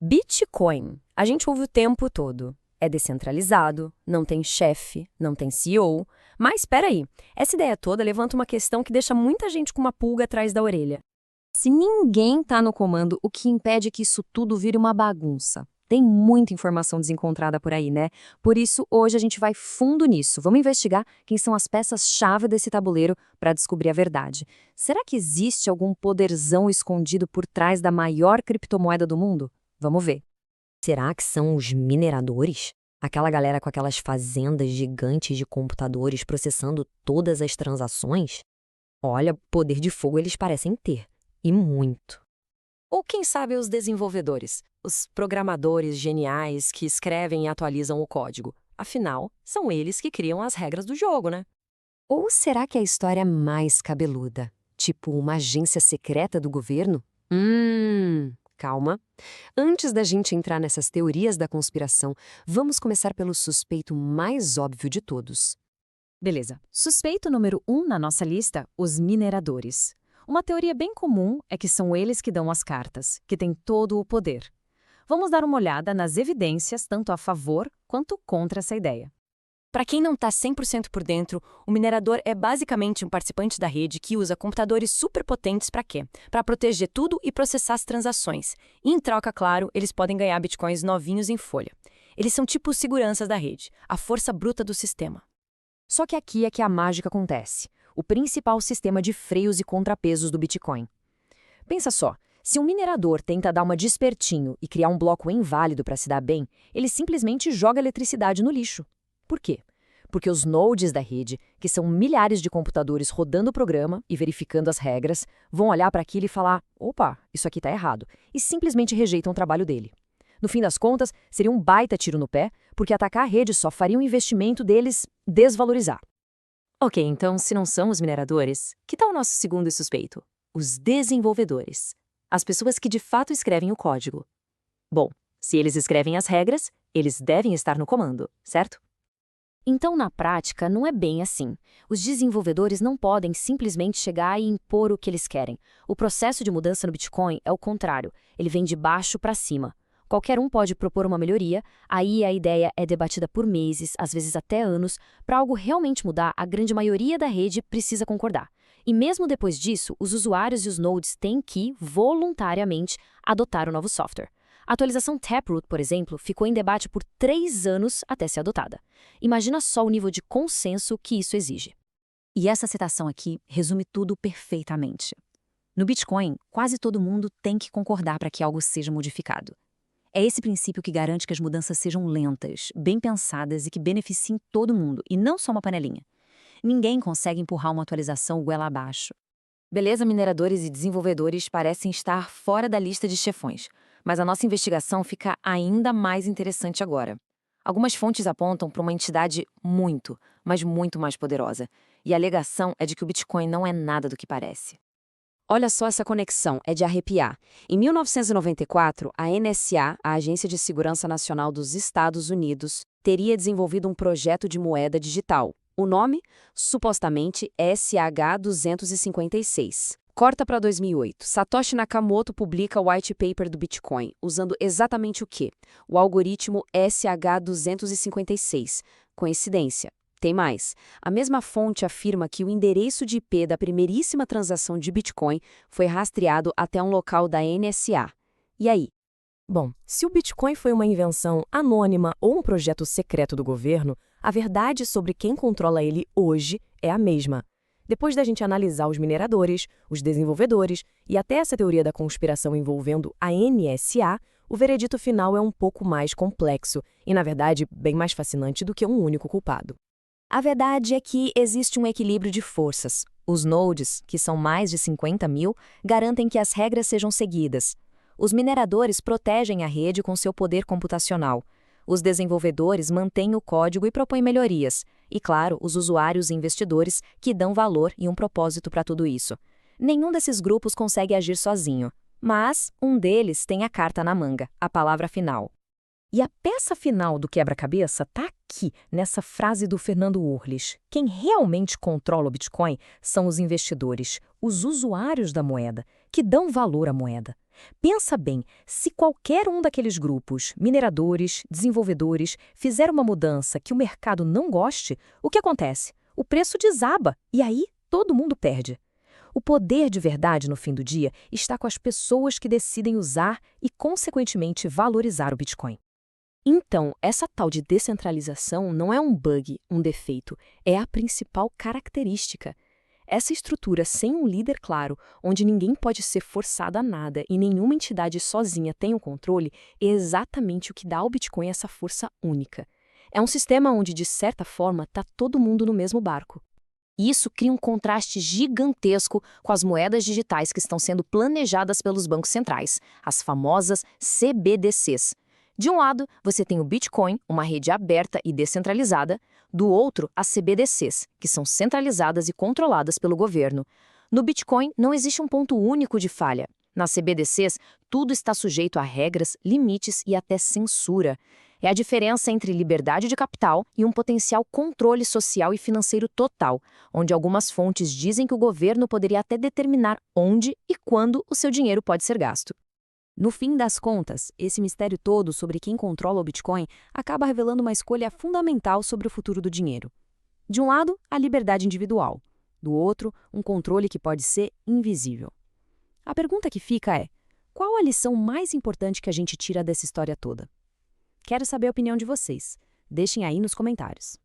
Bitcoin. A gente ouve o tempo todo. É descentralizado, não tem chefe, não tem CEO. Mas espera aí, essa ideia toda levanta uma questão que deixa muita gente com uma pulga atrás da orelha. Se ninguém está no comando, o que impede que isso tudo vire uma bagunça? Tem muita informação desencontrada por aí, né? Por isso, hoje a gente vai fundo nisso. Vamos investigar quem são as peças-chave desse tabuleiro para descobrir a verdade. Será que existe algum poderzão escondido por trás da maior criptomoeda do mundo? Vamos ver. Será que são os mineradores? Aquela galera com aquelas fazendas gigantes de computadores processando todas as transações? Olha, poder de fogo eles parecem ter. E muito. Ou quem sabe os desenvolvedores, os programadores geniais que escrevem e atualizam o código. Afinal, são eles que criam as regras do jogo, né? Ou será que a história é mais cabeluda? Tipo uma agência secreta do governo? Calma. Antes da gente entrar nessas teorias da conspiração, vamos começar pelo suspeito mais óbvio de todos. Beleza. Suspeito número 1 na nossa lista, os mineradores. Uma teoria bem comum é que são eles que dão as cartas, que têm todo o poder. Vamos dar uma olhada nas evidências tanto a favor quanto contra essa ideia. Para quem não está 100% por dentro, o minerador é basicamente um participante da rede que usa computadores superpotentes para quê? Para proteger tudo e processar as transações. E em troca, claro, eles podem ganhar bitcoins novinhos em folha. Eles são tipo os seguranças da rede, a força bruta do sistema. Só que aqui é que a mágica acontece. O principal sistema de freios e contrapesos do Bitcoin. Pensa só, se um minerador tenta dar uma despertinho e criar um bloco inválido para se dar bem, ele simplesmente joga eletricidade no lixo. Por quê? Porque os nodes da rede, que são milhares de computadores rodando o programa e verificando as regras, vão olhar para aquilo e falar: opa, isso aqui está errado, e simplesmente rejeitam o trabalho dele. No fim das contas, seria um baita tiro no pé, porque atacar a rede só faria o investimento deles desvalorizar. Ok, então se não são os mineradores, que tal o nosso segundo suspeito? Os desenvolvedores. As pessoas que de fato escrevem o código. Bom, se eles escrevem as regras, eles devem estar no comando, certo? Então, na prática, não é bem assim. Os desenvolvedores não podem simplesmente chegar e impor o que eles querem. O processo de mudança no Bitcoin é o contrário. Ele vem de baixo para cima. Qualquer um pode propor uma melhoria, aí a ideia é debatida por meses, às vezes até anos. Para algo realmente mudar, a grande maioria da rede precisa concordar. E mesmo depois disso, os usuários e os nodes têm que, voluntariamente, adotar o novo software. A atualização Taproot, por exemplo, ficou em debate por 3 anos até ser adotada. Imagina só o nível de consenso que isso exige. E essa citação aqui resume tudo perfeitamente. No Bitcoin, quase todo mundo tem que concordar para que algo seja modificado. É esse princípio que garante que as mudanças sejam lentas, bem pensadas e que beneficiem todo mundo, e não só uma panelinha. Ninguém consegue empurrar uma atualização goela abaixo. Beleza, mineradores e desenvolvedores parecem estar fora da lista de chefões, mas a nossa investigação fica ainda mais interessante agora. Algumas fontes apontam para uma entidade muito, mas muito mais poderosa, e a alegação é de que o Bitcoin não é nada do que parece. Olha só essa conexão, é de arrepiar. Em 1994, a NSA, a Agência de Segurança Nacional dos Estados Unidos, teria desenvolvido um projeto de moeda digital. O nome? Supostamente SH-256. Corta para 2008. Satoshi Nakamoto publica o white paper do Bitcoin, usando exatamente o quê? O algoritmo SH-256. Coincidência? Tem mais. A mesma fonte afirma que o endereço de IP da primeiríssima transação de Bitcoin foi rastreado até um local da NSA. E aí? Bom, se o Bitcoin foi uma invenção anônima ou um projeto secreto do governo, a verdade sobre quem controla ele hoje é a mesma. Depois da gente analisar os mineradores, os desenvolvedores e até essa teoria da conspiração envolvendo a NSA, o veredito final é um pouco mais complexo e, na verdade, bem mais fascinante do que um único culpado. A verdade é que existe um equilíbrio de forças. Os nodes, que são mais de 50 mil, garantem que as regras sejam seguidas. Os mineradores protegem a rede com seu poder computacional. Os desenvolvedores mantêm o código e propõem melhorias. E, claro, os usuários e investidores que dão valor e um propósito para tudo isso. Nenhum desses grupos consegue agir sozinho. Mas um deles tem a carta na manga, a palavra final. E a peça final do quebra-cabeça está aqui, nessa frase do Fernando Urlich. Quem realmente controla o Bitcoin são os investidores, os usuários da moeda, que dão valor à moeda. Pensa bem, se qualquer um daqueles grupos, mineradores, desenvolvedores, fizer uma mudança que o mercado não goste, o que acontece? O preço desaba e aí todo mundo perde. O poder de verdade, no fim do dia, está com as pessoas que decidem usar e, consequentemente, valorizar o Bitcoin. Então, essa tal de descentralização não é um bug, um defeito, é a principal característica. Essa estrutura sem um líder claro, onde ninguém pode ser forçado a nada e nenhuma entidade sozinha tem o controle, é exatamente o que dá ao Bitcoin essa força única. É um sistema onde, de certa forma, está todo mundo no mesmo barco. Isso cria um contraste gigantesco com as moedas digitais que estão sendo planejadas pelos bancos centrais, as famosas CBDCs. De um lado, você tem o Bitcoin, uma rede aberta e descentralizada. Do outro, as CBDCs, que são centralizadas e controladas pelo governo. No Bitcoin, não existe um ponto único de falha. Nas CBDCs, tudo está sujeito a regras, limites e até censura. É a diferença entre liberdade de capital e um potencial controle social e financeiro total, onde algumas fontes dizem que o governo poderia até determinar onde e quando o seu dinheiro pode ser gasto. No fim das contas, esse mistério todo sobre quem controla o Bitcoin acaba revelando uma escolha fundamental sobre o futuro do dinheiro. De um lado, a liberdade individual. Do outro, um controle que pode ser invisível. A pergunta que fica é: qual a lição mais importante que a gente tira dessa história toda? Quero saber a opinião de vocês. Deixem aí nos comentários.